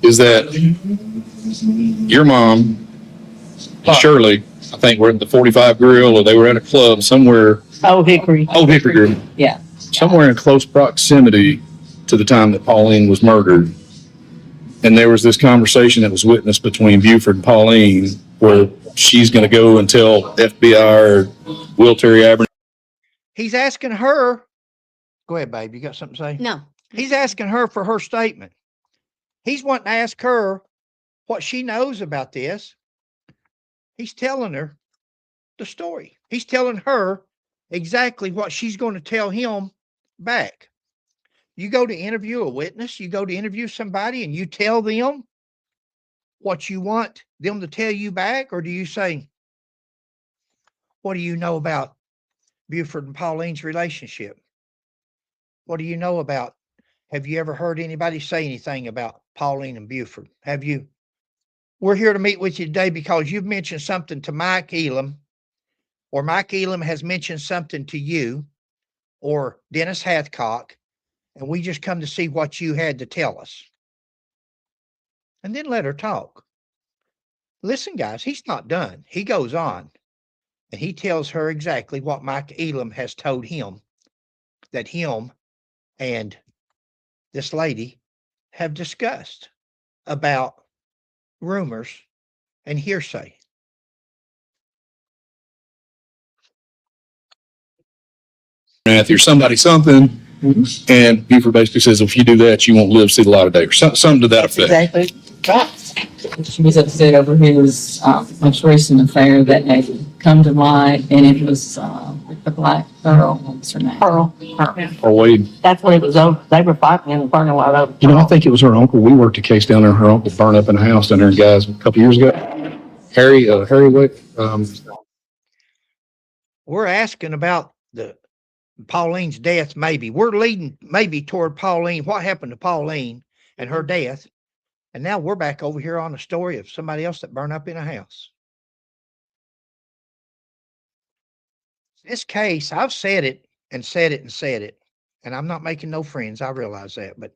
is that your mom, Shirley, I think we're at the 45 Grill, or they were at a club somewhere. Old Hickory. Grill. Yeah. Somewhere in close proximity to the time that Pauline was murdered. And there was this conversation that was witnessed between Buford and Pauline where she's going to go and tell FBI or Will Terry Abernathy. He's asking her. Go ahead, babe. You got something to say? No. He's asking her for her statement. He's wanting to ask her what she knows about this. He's telling her the story. He's telling her exactly what she's going to tell him back. You go to interview a witness, you go to interview somebody, and you tell them what you want them to tell you back, or do you say, what do you know about Buford and Pauline's relationship? What do you know about? Have you ever heard anybody say anything about Pauline and Buford? Have you? We're here to meet with you today because you've mentioned something to Mike Elam, or Mike Elam has mentioned something to you, or Dennis Hathcock, and we just come to see what you had to tell us. And then let her talk. Listen, guys, he's not done. He goes on, and he tells her exactly what Mike Elam has told him, that him and this lady have discussed about rumors and hearsay. Matthew, or somebody something, and Buford basically says, if you do that, you won't live to see the light of day, or something to that effect. Exactly. Right. She was upset over his most recent affair that had come to light, and it was the black girl. What's her name? Pearl. Or Wade. That's what it was over. They were fighting in the parking lot over. You know, I think it was her uncle. We worked a case down there. Her uncle burned up in a house down there, guys, a couple years ago. Harry Wade. We're asking about the Pauline's death. Maybe we're leading maybe toward Pauline. What happened to Pauline and her death? And now we're back over here on a story of somebody else that burned up in a house. This case, I've said it and said it and said it, and I'm not making no friends. I realize that, but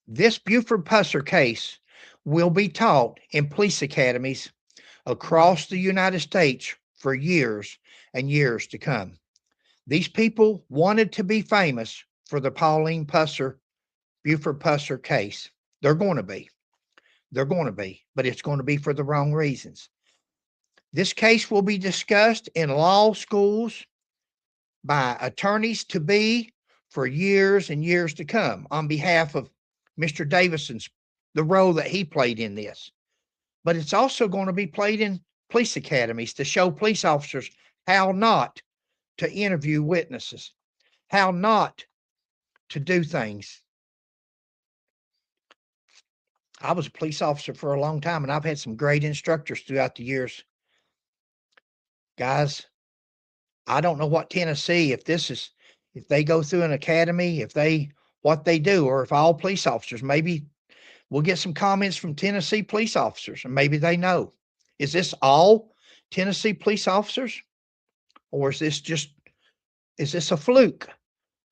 this Buford Pusser case will be taught in police academies across the United States for years and years to come. These people wanted to be famous for the Pauline Pusser, Buford Pusser case. They're going to be. They're going to be, but it's going to be for the wrong reasons. This case will be discussed in law schools by attorneys to be for years and years to come on behalf of Mr. Davison's, the role that he played in this. But it's also going to be played in police academies to show police officers how not to interview witnesses, how not to do things. I was a police officer for a long time, and I've had some great instructors throughout the years. Guys, I don't know what Tennessee, if they go through an academy, what they do, or if all police officers, maybe we'll get some comments from Tennessee police officers, and maybe they know. Is this all Tennessee police officers? Or is this a fluke?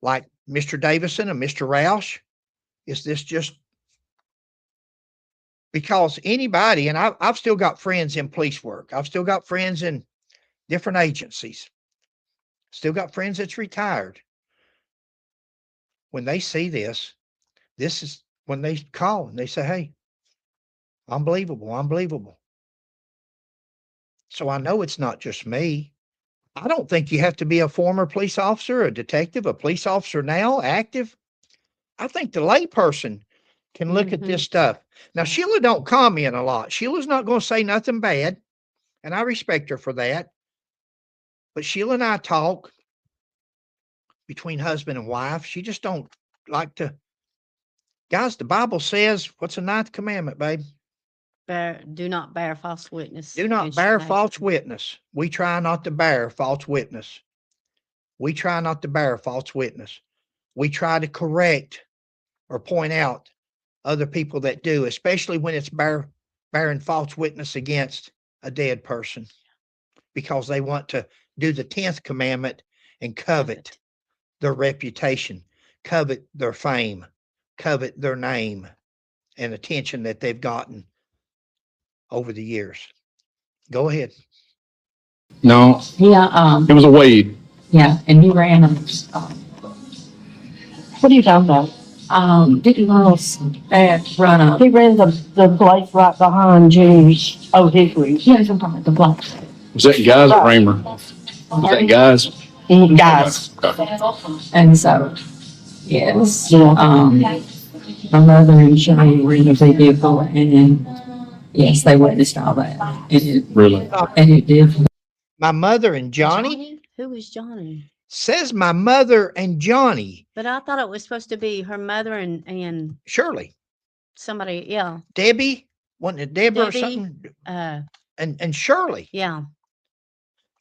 Like Mr. Davison and Mr. Roush? Is this just because anybody, and I've still got friends in police work. I've still got friends in different agencies. Still got friends that's retired. When they see this is when they call and they say, hey, unbelievable. So I know it's not just me. I don't think you have to be a former police officer, a detective, a police officer now, active. I think the layperson can look at this stuff. Now, Sheila don't comment a lot. Sheila's not going to say nothing bad, and I respect her for that. But Sheila and I talk between husband and wife. She just don't like to. Guys, the Bible says, what's the 9th commandment, babe? Do not bear false witness. Do not bear false witness. We try not to bear false witness. We try not to bear false witness. We try to correct or point out other people that do, especially when it's bearing false witness against a dead person, because they want to do the 10th commandment and covet their reputation, covet their fame, covet their name and attention that they've gotten over the years. Go ahead. No, Yeah, it was a Wade. yeah, and he ran What are you talking about? didn't run up. He ran the place right behind Jimmy's Old Hickory. Yeah, I'm talking about the block. Was that in Guys or Raymer? Was that in Guys? Guys. And so, yes, Yeah. my mother and Johnny were in the vehicle, and yes, they witnessed all that. Really? And it did. My mother and Johnny? Who was Johnny? Says my mother and Johnny. But I thought it was supposed to be her mother and Shirley. somebody, yeah. Debbie? Wasn't it Deborah or Debbie, something? Uh, And Shirley. yeah.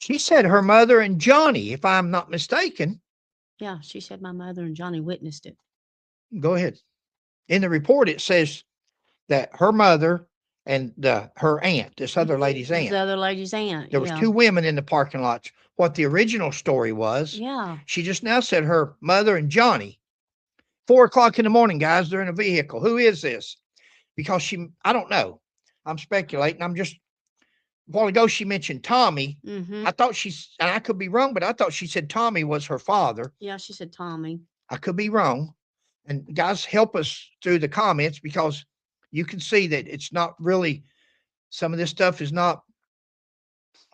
She said her mother and Johnny, if I'm not mistaken. Yeah, she said my mother and Johnny witnessed it. Go ahead. In the report, it says that her mother and her aunt, this other lady's This aunt, other lady's aunt. there was yeah. 2 women in the parking lot. What the original story was, Yeah. she just now said her mother and Johnny, 4 o'clock in the morning, guys, they're in a vehicle. Who is this? Because I don't know. I'm speculating. A while ago, she mentioned Tommy. Mm-hmm. I thought and I could be wrong, but I thought she said Tommy was her father. Yeah, she said Tommy. I could be wrong. And guys, help us through the comments, because you can see that it's not really, some of this stuff is not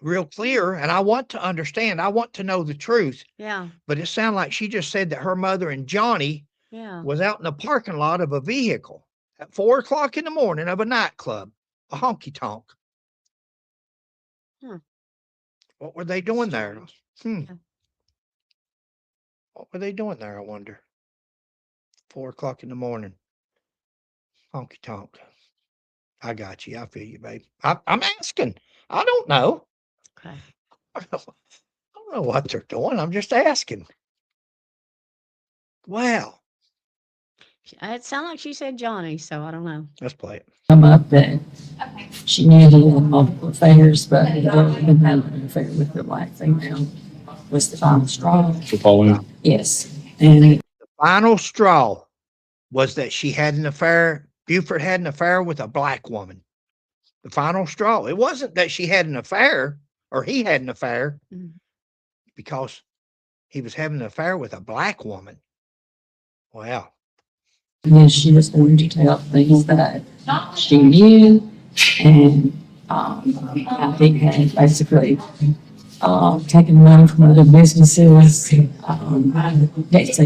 real clear. And I want to understand. I want to know the truth. Yeah. But it sounded like she just said that her mother and Johnny was out in the parking lot of a vehicle at 4 o'clock in the morning of a nightclub, a honky tonk. What were they doing there? What were they doing there, I wonder? 4 o'clock in the morning. Honky tonk. I got you. I feel you, babe. I'm asking. I don't know. Okay. I don't know what they're doing. I'm just asking. Wow. It sounded like she said Johnny, so I don't know. Let's play it. Come up that she knew he had multiple affairs, but he had been having an affair with the black female was the final straw. So Pauline, Yes. And Final straw was that she had an affair. Buford had an affair with a black woman. The final straw. It wasn't that she had an affair or he had an affair, because he was having an affair with a black woman. Wow. then she was going to tell things that she knew, and I think had basically taken money from other businesses. They say,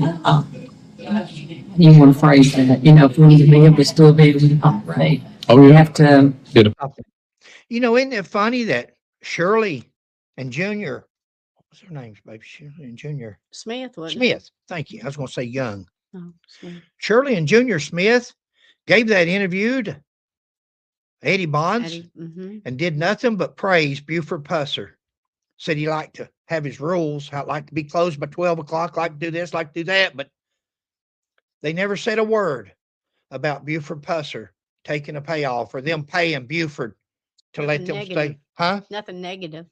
you want to phrase that, for them to be able to still be able to operate. oh You yeah, have to, Isn't it funny that Shirley and Junior, what's their names, baby? Shirley and Junior Smith wasn't Smith. Thank you. I was going to say Young. it? Oh, Smith. Shirley and Junior Smith gave that interview to Eddie Bonds Eddie, and did nothing but praise Buford Pusser. Said he liked to have his rules, how like to be closed by 12 o'clock, like to do this, like to do that. But they never said a word about Buford Pusser taking a payoff or them paying Buford to let them negative. stay. Huh? Nothing negative.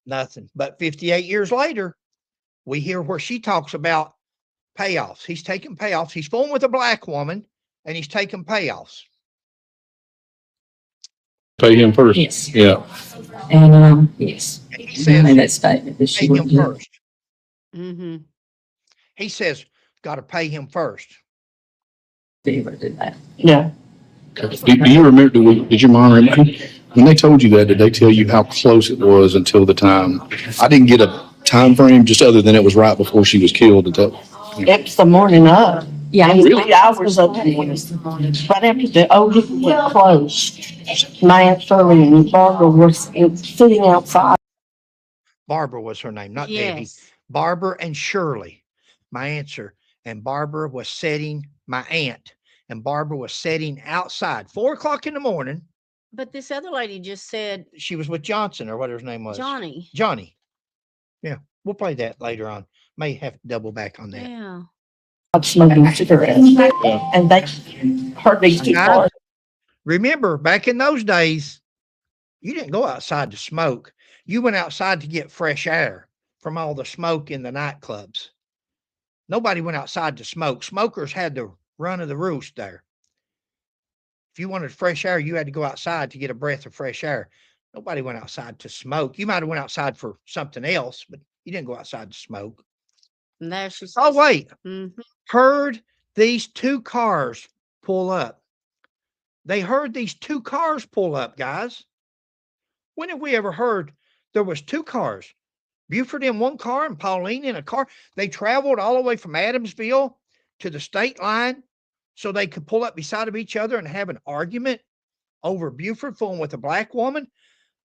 Nothing. But 58 years later, we hear where she talks about payoffs. He's taking payoffs. He's fooling with a black woman and he's taking payoffs. pay him first. yes. Yeah. And, yes. And he She says, made that statement that she pay him would do. first. Mm-hmm. He says, got to pay him first. Be able to do that. Yeah. Do you remember, did your mom remember, when they told you that, did they tell you how close it was until the time? I didn't get a time frame, just other than it was right before she was killed. It was the morning of. Yeah. And 3 hours of the morning. Right after the Old Hickory Grill closed, my Aunt Shirley and Barbara were sitting outside. Barbara was her name, not Debbie. Yes. Barbara and Shirley, my answer. And Barbara was sitting, my aunt, and Barbara was sitting outside, 4 o'clock in the morning. But this other lady just said She was with Johnson or whatever his name was. Johnny. Johnny. Yeah. We'll play that later on. May have to double back on that. Yeah. Smoking cigarettes. Yeah. And they heard these two Guys, cars. remember, back in those days, you didn't go outside to smoke. You went outside to get fresh air from all the smoke in the nightclubs. Nobody went outside to smoke. Smokers had the run of the roost there. If you wanted fresh air, you had to go outside to get a breath of fresh air. Nobody went outside to smoke. You might have went outside for something else, but you didn't go outside to smoke. And there she says. Oh, wait. Mm-hmm. Heard these 2 cars pull up. They heard these 2 cars pull up, guys. When have we ever heard there was 2 cars? Buford in one car and Pauline in a car. They traveled all the way from Adamsville to the state line so they could pull up beside of each other and have an argument over Buford fooling with a black woman.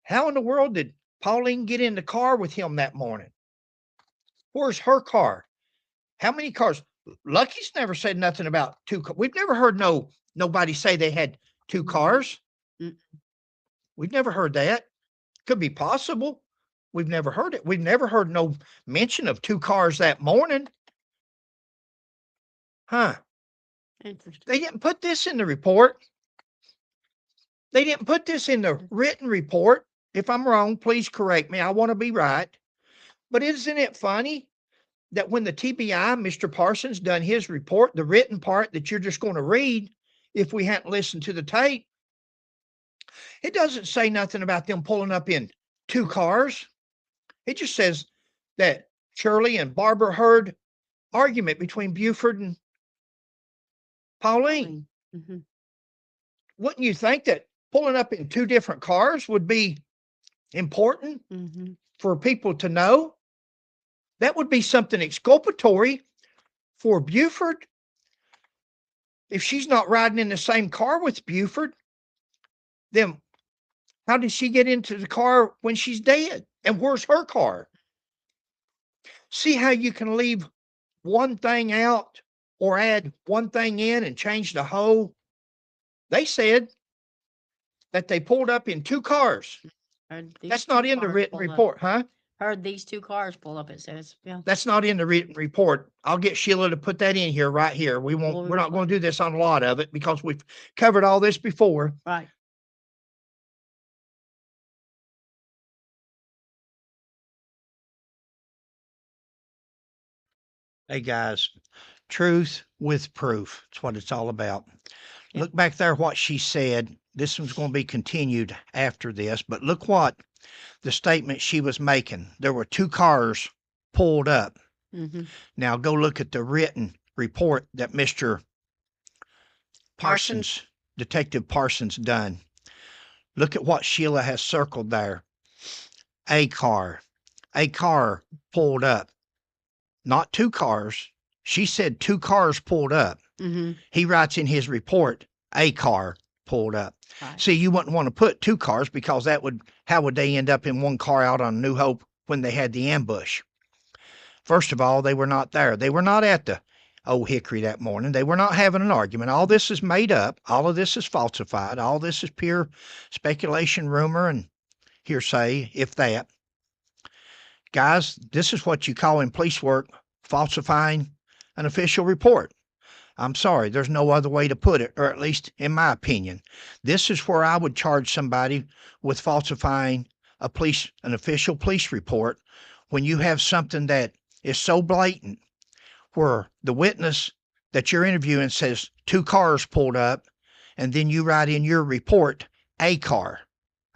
How in the world did Pauline get in the car with him that morning? Where's her car? How many cars? Lucky's never said nothing about 2 cars. We've never heard nobody say they had 2 cars. Mm-mm. We've never heard that. Could be possible. We've never heard it. We've never heard no mention of 2 cars that morning. Huh. Interesting. They didn't put this in the report. They didn't put this in the written report. If I'm wrong, please correct me. I want to be right. But isn't it funny that when the TBI, Mr. Parsons, done his report, the written part that you're just going to read, if we hadn't listened to the tape, it doesn't say nothing about them pulling up in 2 cars. It just says that Shirley and Barbara heard argument between Buford and Pauline. Mm-hmm. Wouldn't you think that pulling up in 2 different cars would be important Mm-hmm. for people to know? That would be something exculpatory for Buford. If she's not riding in the same car with Buford, then how did she get into the car when she's dead? And where's her car? See how you can leave one thing out or add one thing in and change the whole? They said that they pulled up in 2 cars. That's not in the written report, huh? Heard these 2 cars pull up, it says. Yeah. That's not in the written report. I'll get Sheila to put that in here right here. We're not going to do this on a lot of it because we've covered all this before. Right. Hey guys, truth with proof. That's what it's all about. Yep. Look back there what she said. This one's going to be continued after this, but look what the statement she was making. There were 2 cars pulled up. Mm-hmm. Now go look at the written report that Mr. Parsons, Detective Parsons done. Look at what Sheila has circled there. A car pulled up. Not 2 cars. She said 2 cars pulled up. Mm-hmm. He writes in his report, a car pulled up. Right. See, you wouldn't want to put 2 cars because how would they end up in 1 car out on New Hope when they had the ambush? First of all, they were not there. They were not at the Old Hickory that morning. They were not having an argument. All this is made up. All of this is falsified. All this is pure speculation, rumor, and hearsay, if that. Guys, this is what you call in police work falsifying an official report. I'm sorry, there's no other way to put it, or at least in my opinion. This is where I would charge somebody with falsifying an official police report when you have something that is so blatant, where the witness that you're interviewing says 2 cars pulled up, and then you write in your report, a car.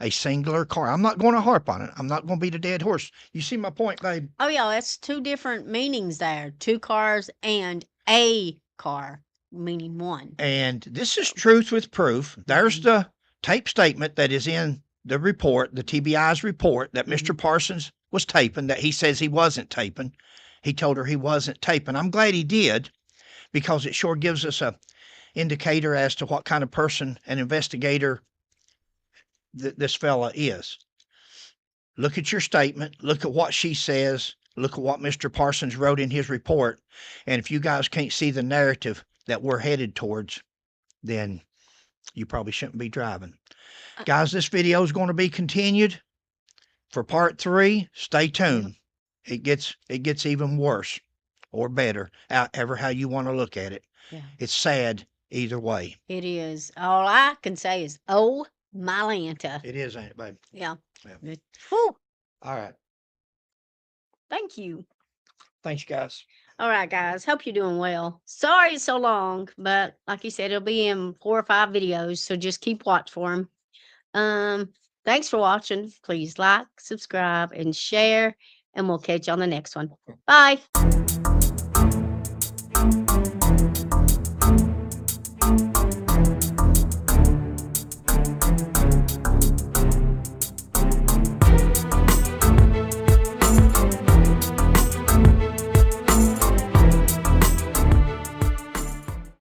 A singular car. I'm not going to harp on it. I'm not going to beat a dead horse. You see my point, babe? Oh, yeah, that's 2 different meanings there. 2 cars and a car, meaning 1. And this is truth with proof. There's the tape statement that is in the report, the TBI's report, that Mr. Parsons was taping, that he says he wasn't taping. He told her he wasn't taping. I'm glad he did, because it sure gives us a indicator as to what kind of person, an investigator, this fella is. Look at your statement. Look at what she says. Look at what Mr. Parsons wrote in his report. And if you guys can't see the narrative that we're headed towards, then you probably shouldn't be driving. Guys, this video is going to be continued for part 3. Stay tuned. It gets even worse or better, however how you want to look at it. Yeah. It's sad either way. It is. All I can say is, oh, my Lanta. It is, ain't it, babe? Yeah. Yeah. Whew. All right. Thank you. Thanks, guys. All right, guys. Hope you're doing well. Sorry it's so long, but like you said, it'll be in 4 or 5 videos, so just keep watch for them. Thanks for watching. Please like, subscribe, and share, and we'll catch you on the next one. Bye.